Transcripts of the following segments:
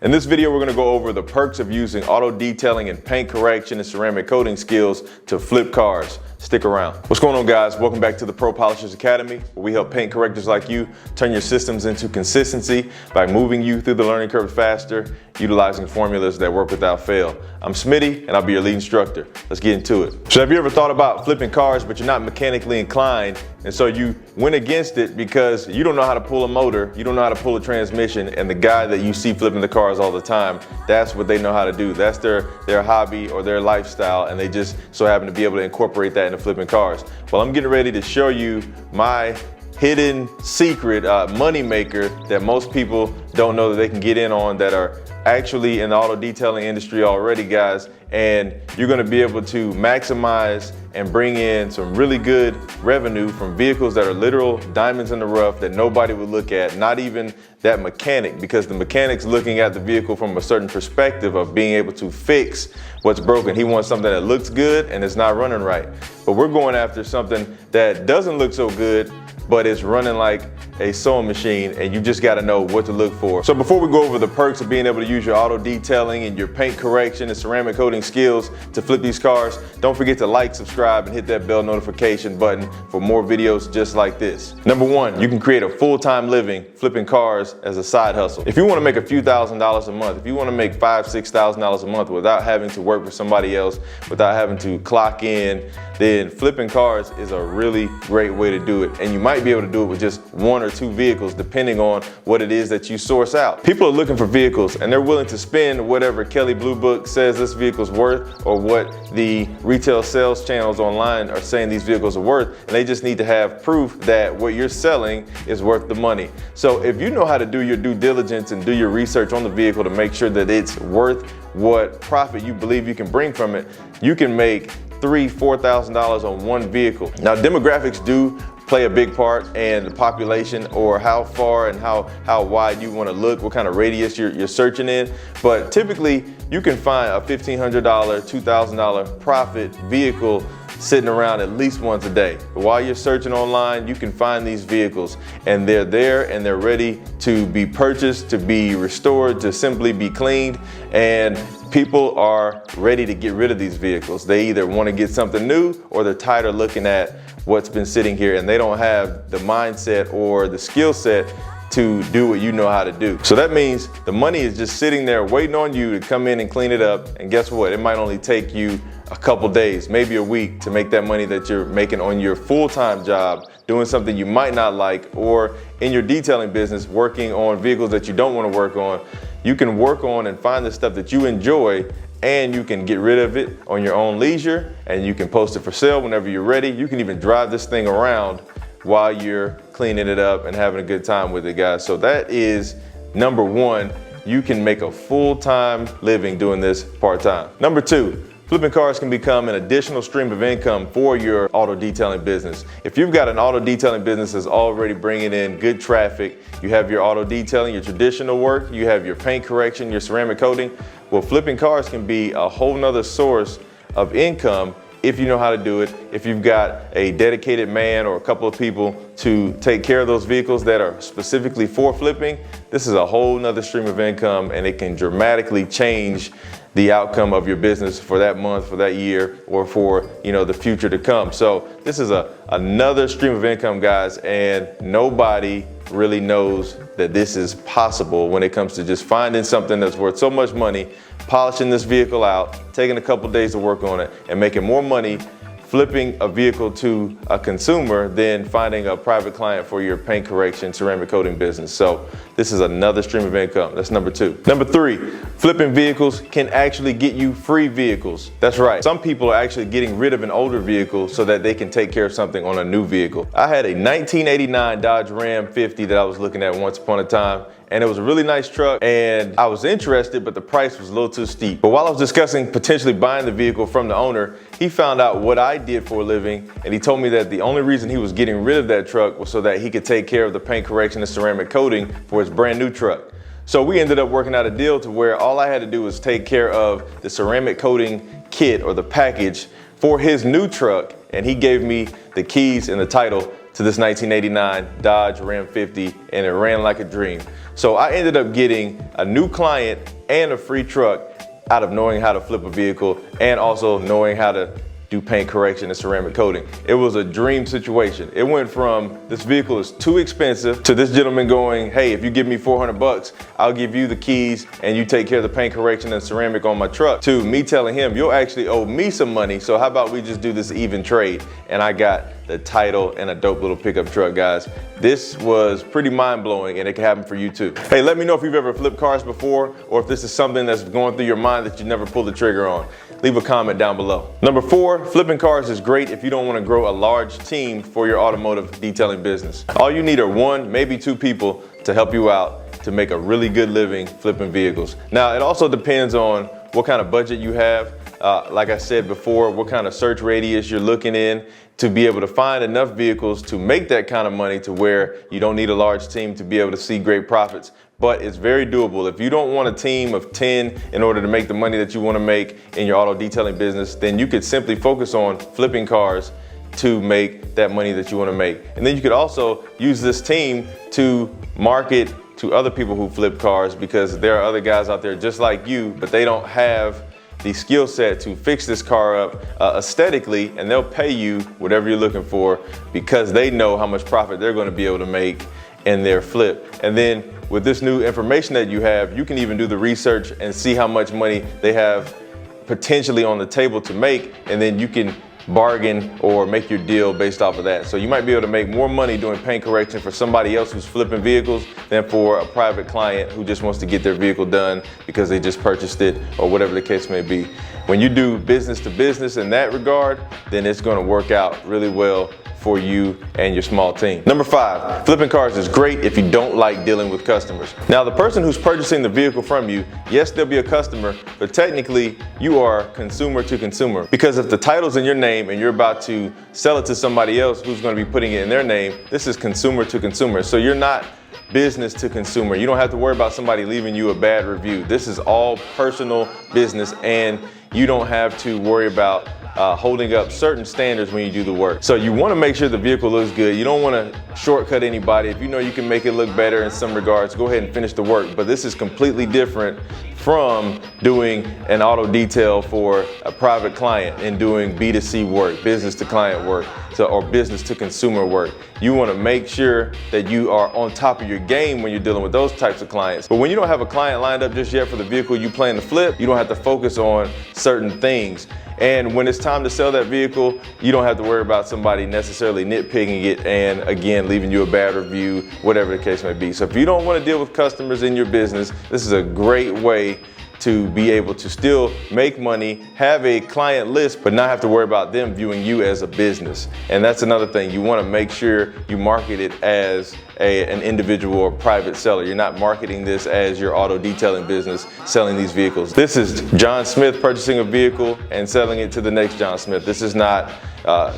In this video, we're going to go over the perks of using auto detailing and paint correction and ceramic coating skills to flip cars. Stick around. What's going on, guys? Welcome back to the Pro Polishers Academy, where we help paint correctors like you turn your systems into consistency by moving you through the learning curve faster, utilizing formulas that work without fail. I'm Smitty, and I'll be your lead instructor. Let's get into it. So have you ever thought about flipping cars, but you're not mechanically inclined, and so you went against it because you don't know how to pull a motor, you don't know how to pull a transmission, and the guy that you see flipping the cars all the time, that's what they know how to do. That's their hobby or their lifestyle, and they just so happen to be able to incorporate that into flipping cars. Well, I'm getting ready to show you my hidden secret money maker that most people don't know that they can get in on, that are actually in the auto detailing industry already, guys. And you're going to be able to maximize and bring in some really good revenue from vehicles that are literal diamonds in the rough that nobody would look at, not even that mechanic, because the mechanic's looking at the vehicle from a certain perspective of being able to fix what's broken. He wants something that looks good and it's not running right. But we're going after something that doesn't look so good, but it's running like a sewing machine, and you just gotta know what to look for. So before we go over the perks of being able to use your auto detailing and your paint correction and ceramic coating skills to flip these cars, don't forget to like, subscribe, and hit that bell notification button for more videos just like this. Number one, you can create a full-time living flipping cars as a side hustle. If you wanna make a few $1,000s a month, if you wanna make $5,000, $6,000 a month without having to work for somebody else, without having to clock in, then flipping cars is a really great way to do it. And you might be able to do it with just one or two vehicles, depending on what it is that you source out. People are looking for vehicles, and they're willing to spend whatever Kelley Blue Book says this vehicle's worth, or what the retail sales channels online are saying these vehicles are worth, and they just need to have proof that what you're selling is worth the money. So if you know how to do your due diligence and do your research on the vehicle to make sure that it's worth what profit you believe you can bring from it, you can make $3,000, $4,000 on one vehicle. Now, demographics do play a big part, and the population, or how far and how wide you want to look, what kind of radius you're searching in. But typically, you can find a $1,500, $2,000 profit vehicle sitting around at least once a day. But while you're searching online, you can find these vehicles, and they're there and they're ready to be purchased, to be restored, to simply be cleaned. And people are ready to get rid of these vehicles. They either want to get something new, or they're tired of looking at what's been sitting here, and they don't have the mindset or the skill set to do what you know how to do. So that means the money is just sitting there waiting on you to come in and clean it up. And guess what? It might only take you a couple days, maybe a week, to make that money that you're making on your full-time job, doing something you might not like, or in your detailing business, working on vehicles that you don't want to work on. You can work on and find the stuff that you enjoy, and you can get rid of it on your own leisure, and you can post it for sale whenever you're ready. You can even drive this thing around while you're cleaning it up and having a good time with it, guys. So that is number one. You can make a full-time living doing this part-time. Number two, flipping cars can become an additional stream of income for your auto detailing business. If you've got an auto detailing business that's already bringing in good traffic, you have your auto detailing, your traditional work, you have your paint correction, your ceramic coating, well, flipping cars can be a whole nother source of income if you know how to do it. If you've got a dedicated man or a couple of people to take care of those vehicles that are specifically for flipping, this is a whole nother stream of income, and it can dramatically change the outcome of your business for that month, for that year, or for the future to come. So this is another stream of income, guys, and nobody really knows that this is possible when it comes to just finding something that's worth so much money, polishing this vehicle out, taking a couple days to work on it, and making more money flipping a vehicle to a consumer than finding a private client for your paint correction, ceramic coating business. So this is another stream of income. That's number two. Number three, flipping vehicles can actually get you free vehicles. That's right. Some people are actually getting rid of an older vehicle so that they can take care of something on a new vehicle. I had a 1989 Dodge Ram 50 that I was looking at once upon a time, and it was a really nice truck, and I was interested, but the price was a little too steep. But while I was discussing potentially buying the vehicle from the owner, he found out what I did for a living, and he told me that the only reason he was getting rid of that truck was so that he could take care of the paint correction and ceramic coating for his brand new truck. So we ended up working out a deal to where all I had to do was take care of the ceramic coating kit, or the package, for his new truck, and he gave me the keys and the title to this 1989 Dodge Ram 50, and it ran like a dream. So I ended up getting a new client and a free truck out of knowing how to flip a vehicle and also knowing how to do paint correction and ceramic coating. It was a dream situation. It went from this vehicle is too expensive to this gentleman going, hey, if you give me 400 bucks, I'll give you the keys and you take care of the paint correction and ceramic on my truck, to me telling him, you'll actually owe me some money, so how about we just do this even trade? And I got the title and a dope little pickup truck, guys. This was pretty mind-blowing, and it can happen for you too. Hey, let me know if you've ever flipped cars before, or if this is something that's going through your mind that you never pulled the trigger on. Leave a comment down below. Number 4, flipping cars is great if you don't want to grow a large team for your automotive detailing business. All you need are 1, maybe 2 people to help you out to make a really good living flipping vehicles. Now, it also depends on what kind of budget you have. Like I said before, what kind of search radius you're looking in to be able to find enough vehicles to make that kind of money to where you don't need a large team to be able to see great profits. But it's very doable. If you don't want a team of 10 in order to make the money that you want to make in your auto detailing business, then you could simply focus on flipping cars to make that money that you want to make. And then you could also use this team to market to other people who flip cars, because there are other guys out there just like you, but they don't have the skill set to fix this car up aesthetically, and they'll pay you whatever you're looking for because they know how much profit they're going to be able to make in their flip. And then with this new information that you have, you can even do the research and see how much money they have potentially on the table to make, and then you can bargain or make your deal based off of that. So you might be able to make more money doing paint correction for somebody else who's flipping vehicles than for a private client who just wants to get their vehicle done because they just purchased it, or whatever the case may be. When you do business to business in that regard, then it's going to work out really well for you and your small team. Number 5, flipping cars is great if you don't like dealing with customers. Now, the person who's purchasing the vehicle from you, yes, they'll be a customer, but technically you are consumer to consumer, because if the title's in your name and you're about to sell it to somebody else who's going to be putting it in their name, this is consumer to consumer. So you're not business to consumer. You don't have to worry about somebody leaving you a bad review. This is all personal business, and you don't have to worry about holding up certain standards when you do the work. So you want to make sure the vehicle looks good. You don't want to shortcut anybody. If you know you can make it look better in some regards, go ahead and finish the work. But this is completely different from doing an auto detail for a private client and doing B2C work, business to client work, or business to consumer work. You want to make sure that you are on top of your game when you're dealing with those types of clients. But when you don't have a client lined up just yet for the vehicle you plan to flip, you don't have to focus on certain things. And when it's time to sell that vehicle, you don't have to worry about somebody necessarily nitpicking it and, again, leaving you a bad review, whatever the case may be. So if you don't want to deal with customers in your business, this is a great way to be able to still make money, have a client list, but not have to worry about them viewing you as a business. And that's another thing. You want to make sure you market it as an individual or private seller. You're not marketing this as your auto detailing business selling these vehicles. This is John Smith purchasing a vehicle and selling it to the next John Smith. This is not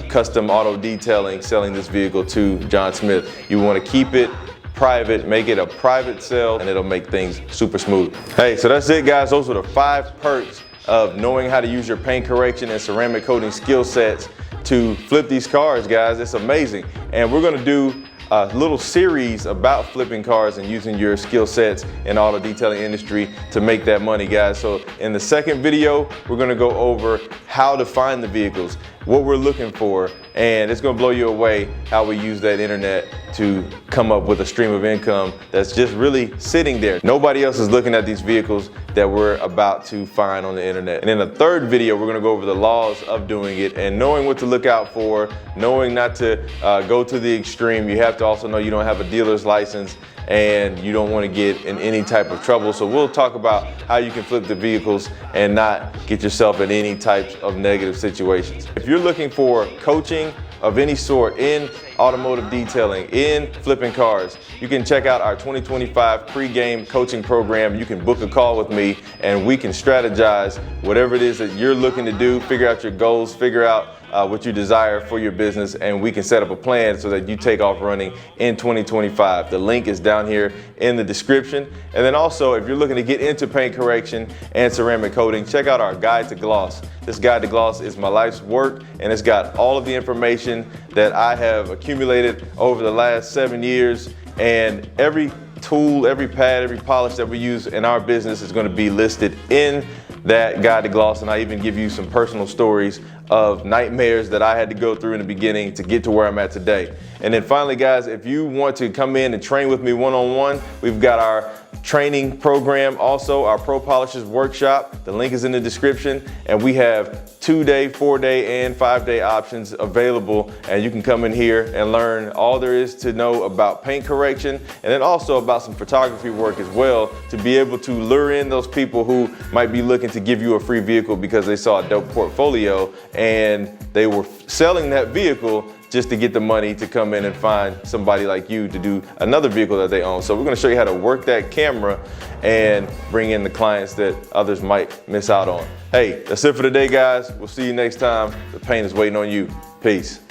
custom auto detailing selling this vehicle to John Smith. You want to keep it private, make it a private sale, and it'll make things super smooth. Hey, so that's it, guys. Those are the 5 perks of knowing how to use your paint correction and ceramic coating skill sets to flip these cars, guys. It's amazing. And we're gonna do a little series about flipping cars and using your skill sets in auto detailing industry to make that money, guys. So in the second video, we're gonna go over how to find the vehicles, what we're looking for, and it's gonna blow you away how we use that internet to come up with a stream of income that's just really sitting there. Nobody else is looking at these vehicles that we're about to find on the internet. And in the third video, we're gonna go over the laws of doing it and knowing what to look out for, knowing not to go to the extreme. You have to also know you don't have a dealer's license and you don't want to get in any type of trouble. So we'll talk about how you can flip the vehicles and not get yourself in any types of negative situations. If you're looking for coaching of any sort in automotive detailing, in flipping cars, you can check out our 2025 pre-game coaching program. You can book a call with me and we can strategize whatever it is that you're looking to do, figure out your goals, figure out what you desire for your business, and we can set up a plan so that you take off running in 2025. The link is down here in the description. And then also, if you're looking to get into paint correction and ceramic coating, check out our Guide to Gloss. This Guide to Gloss is my life's work, and it's got all of the information that I have accumulated over the last 7 years, and every tool, every pad, every polish that we use in our business is going to be listed in that Guide to Gloss. And I even give you some personal stories of nightmares that I had to go through in the beginning to get to where I'm at today. And then finally, guys, if you want to come in and train with me one-on-one, we've got our training program, also our Pro Polishers Workshop. The link is in the description, and we have 2-day, 4-day, and 5-day options available, and you can come in here and learn all there is to know about paint correction, and then also about some photography work as well, to be able to lure in those people who might be looking to give you a free vehicle because they saw a dope portfolio and they were selling that vehicle just to get the money to come in and find somebody like you to do another vehicle that they own. So we're gonna show you how to work that camera and bring in the clients that others might miss out on. Hey, that's it for today, guys. We'll see you next time. The paint is waiting on you. Peace.